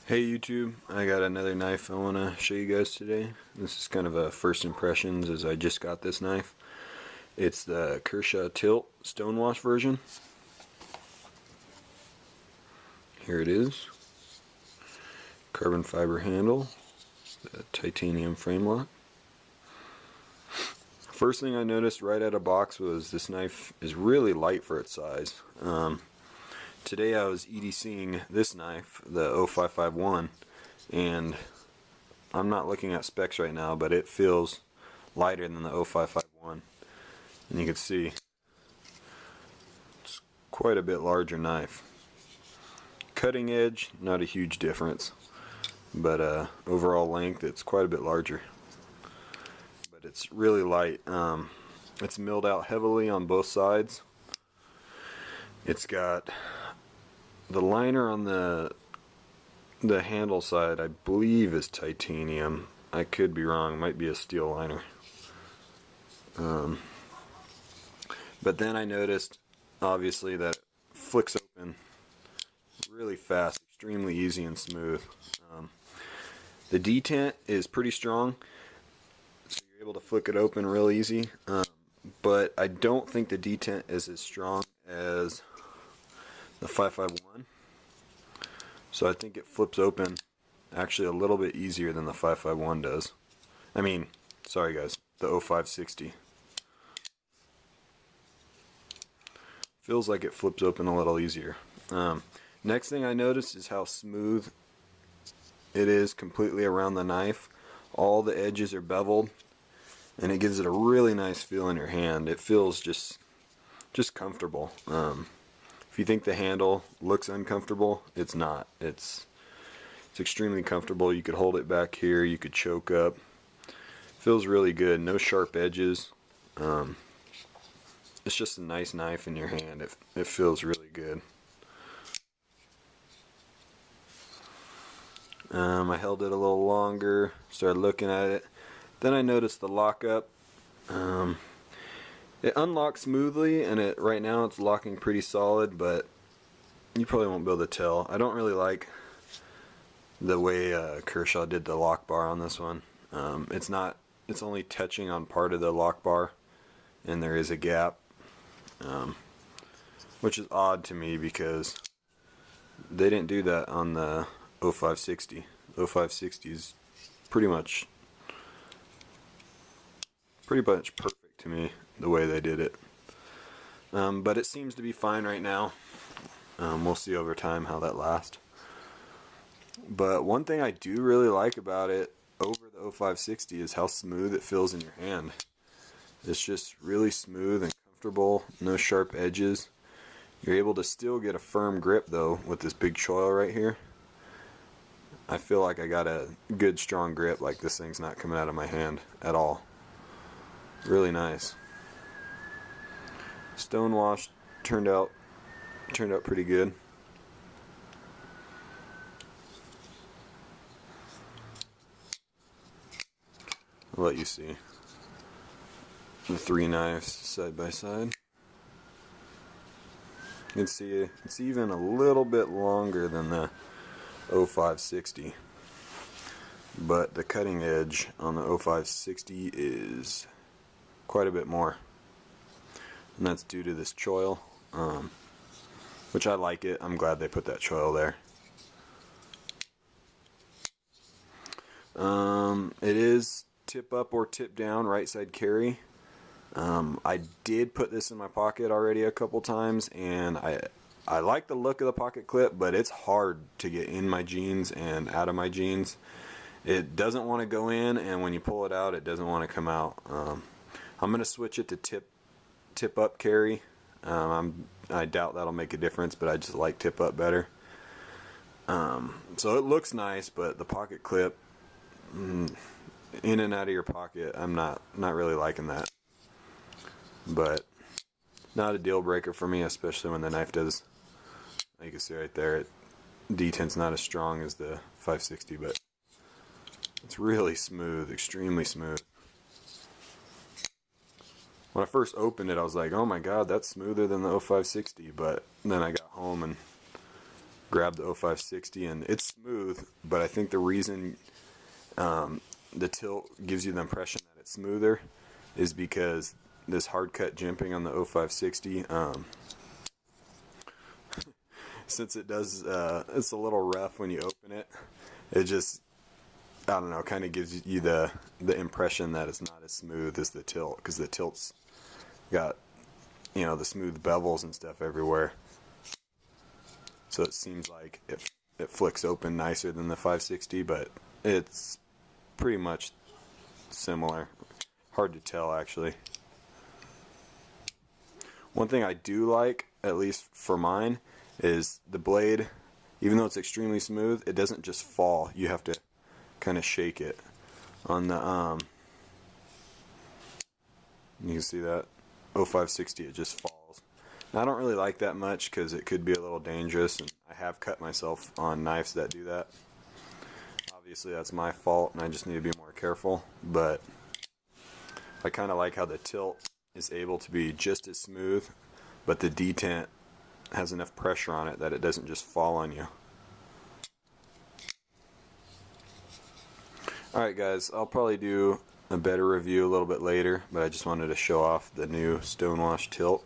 Hey YouTube, I got another knife I want to show you guys today. This is kind of a first impressions as I just got this knife. It's the Kershaw Tilt stonewash version. Here it is. Carbon fiber handle, the titanium frame lock. First thing I noticed right out of box was this knife is really light for its size. Today I was EDCing this knife, the 0551, and I'm not looking at specs right now, but it feels lighter than the 0551. And you can see it's quite a bit larger knife. Cutting edge, not a huge difference, but overall length, it's quite a bit larger. But it's really light. It's milled out heavily on both sides. It's got the liner on the handle side, I believe, is titanium. I could be wrong, it might be a steel liner. But then I noticed, obviously, that it flicks open really fast, extremely easy and smooth. The detent is pretty strong, so you're able to flick it open real easy. But I don't think the detent is as strong as the 551. So I think it flips open actually a little bit easier than the 551 does. I mean, sorry guys, the 0560. Feels like it flips open a little easier. Next thing I noticed is how smooth it is completely around the knife. All the edges are beveled, and it gives it a really nice feel in your hand. It feels just comfortable. If you think the handle looks uncomfortable, it's not. It's extremely comfortable. You could hold it back here, you could choke up. Feels really good. No sharp edges. It's just a nice knife in your hand. It feels really good. I held it a little longer, started looking at it. Then I noticed the lockup. It unlocks smoothly, and right now it's locking pretty solid, but you probably won't be able to tell. I don't really like the way Kershaw did the lock bar on this one. It's only touching on part of the lock bar, and there is a gap, which is odd to me because they didn't do that on the 0560. 0560 is pretty much perfect to me, the way they did it. But it seems to be fine right now. We'll see over time how that lasts. But one thing I do really like about it over the 0560 is how smooth it feels in your hand. It's just really smooth and comfortable, no sharp edges. You're able to still get a firm grip though with this big choil right here. I feel like I got a good strong grip, like this thing's not coming out of my hand at all. Really nice. Stonewash turned out pretty good. I'll let you see the three knives side by side. You can see it's even a little bit longer than the 0560, but the cutting edge on the 0560 is quite a bit more, and that's due to this choil, which I like it. I'm glad they put that choil there. It is tip up or tip down, right side carry. I did put this in my pocket already a couple times, and I like the look of the pocket clip, but it's hard to get in my jeans and out of my jeans. It doesn't want to go in, and when you pull it out, it doesn't want to come out. I'm going to switch it to tip up carry. I doubt that'll make a difference, but I just like tip up better. So it looks nice, but the pocket clip, in and out of your pocket, I'm not really liking that. But not a deal breaker for me, especially when the knife does, you can see right there, detent's not as strong as the 560, but it's really smooth, extremely smooth. When I first opened it, I was like, oh my god, that's smoother than the 0560, but then I got home and grab the 0560, and it's smooth, but I think the reason the tilt gives you the impression that it's smoother is because this hard cut jimping on the 0560, since it does, it's a little rough when you open it. It just, I don't know, kind of gives you the impression that it's not as smooth as the tilt, because the tilt's got, you know, the smooth bevels and stuff everywhere. So it seems like it flicks open nicer than the 560, but it's pretty much similar. Hard to tell, actually. One thing I do like, at least for mine, is the blade, even though it's extremely smooth, it doesn't just fall. You have to kind of shake it. On the, you can see that 0560, it just falls. Now, I don't really like that much because it could be a little dangerous, and I have cut myself on knives that do that. Obviously that's my fault and I just need to be more careful, but I kind of like how the tilt is able to be just as smooth, but the detent has enough pressure on it that it doesn't just fall on you. Alright guys, I'll probably do a better review a little bit later, but I just wanted to show off the new Stonewash tilt.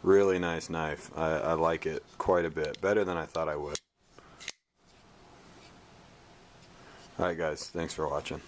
Really nice knife. I like it quite a bit, better than I thought I would. Alright guys, thanks for watching.